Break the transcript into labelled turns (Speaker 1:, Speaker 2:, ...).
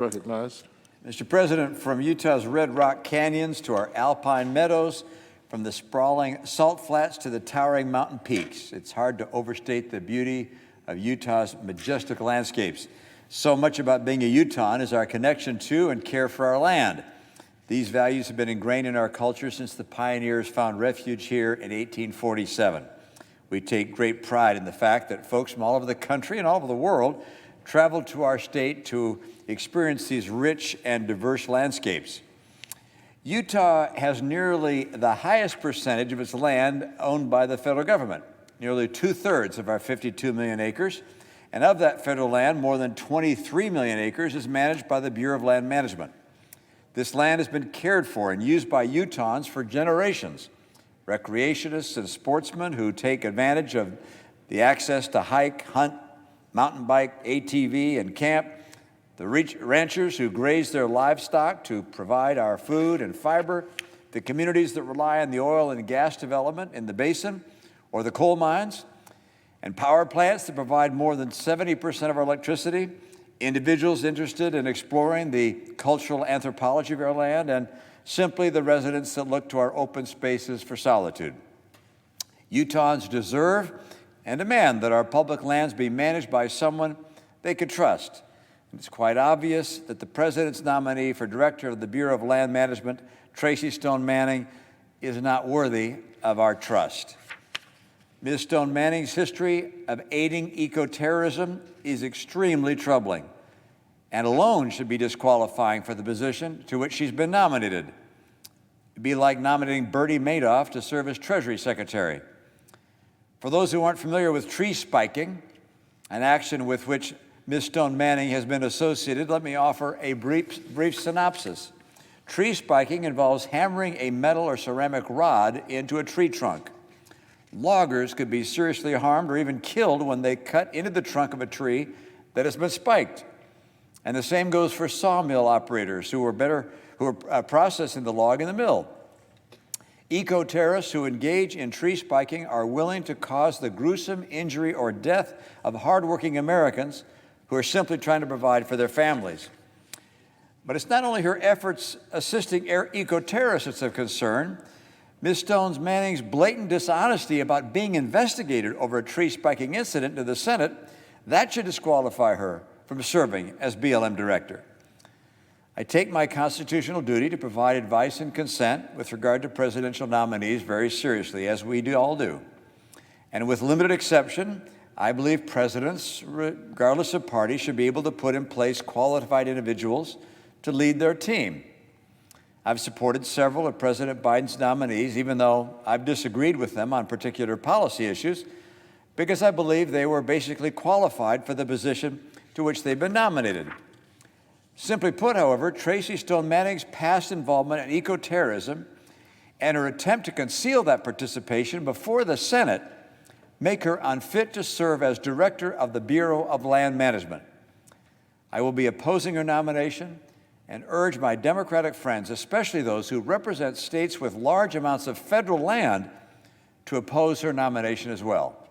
Speaker 1: Recognized.
Speaker 2: Mr. President, from Utah's Red Rock Canyons to our alpine meadows, from the sprawling salt flats to the towering mountain peaks, it's hard to overstate the beauty of Utah's majestic landscapes. So much about being a Utahn is our connection to and care for our land. These values have been ingrained in our culture since the pioneers found refuge here in 1847. We take great pride in the fact that folks from all over the country and all over the world traveled to our state to experience these rich and diverse landscapes. Utah has nearly the highest percentage of its land owned by the federal government, nearly 2/3 of our 52 million acres. And of that federal land, more than 23 million acres is managed by the Bureau of Land Management. This land has been cared for and used by Utahns for generations. Recreationists and sportsmen who take advantage of the access to hike, hunt, mountain bike, ATV, and camp, the ranchers who graze their livestock to provide our food and fiber, the communities that rely on the oil and gas development in the basin or the coal mines, and power plants that provide more than 70% of our electricity, individuals interested in exploring the cultural anthropology of our land, and simply the residents that look to our open spaces for solitude. Utahns deserve and demand that our public lands be managed by someone they could trust. It's quite obvious that the President's nominee for Director of the Bureau of Land Management, Tracy Stone-Manning, is not worthy of our trust. Ms. Stone-Manning's history of aiding eco-terrorism is extremely troubling and alone should be disqualifying for the position to which she's been nominated. It'd be like nominating Bernie Madoff to serve as Treasury Secretary. For those who aren't familiar with tree spiking, an action with which Ms. Stone-Manning has been associated, let me offer a brief synopsis. Tree spiking involves hammering a metal or ceramic rod into a tree trunk. Loggers could be seriously harmed or even killed when they cut into the trunk of a tree that has been spiked. And the same goes for sawmill operators who are processing the log in the mill. Eco-terrorists who engage in tree spiking are willing to cause the gruesome injury or death of hardworking Americans who are simply trying to provide for their families. But it's not only her efforts assisting eco-terrorists that's of concern. Ms. Stone-Manning's blatant dishonesty about being investigated over a tree spiking incident to the Senate, that should disqualify her from serving as BLM director. I take my constitutional duty to provide advice and consent with regard to presidential nominees very seriously, as we all do. And with limited exception, I believe presidents, regardless of party, should be able to put in place qualified individuals to lead their team. I've supported several of President Biden's nominees, even though I've disagreed with them on particular policy issues, because I believe they were basically qualified for the position to which they've been nominated. Simply put, however, Tracy Stone-Manning's past involvement in eco-terrorism and her attempt to conceal that participation before the Senate make her unfit to serve as director of the Bureau of Land Management. I will be opposing her nomination and urge my Democratic friends, especially those who represent states with large amounts of federal land, to oppose her nomination as well.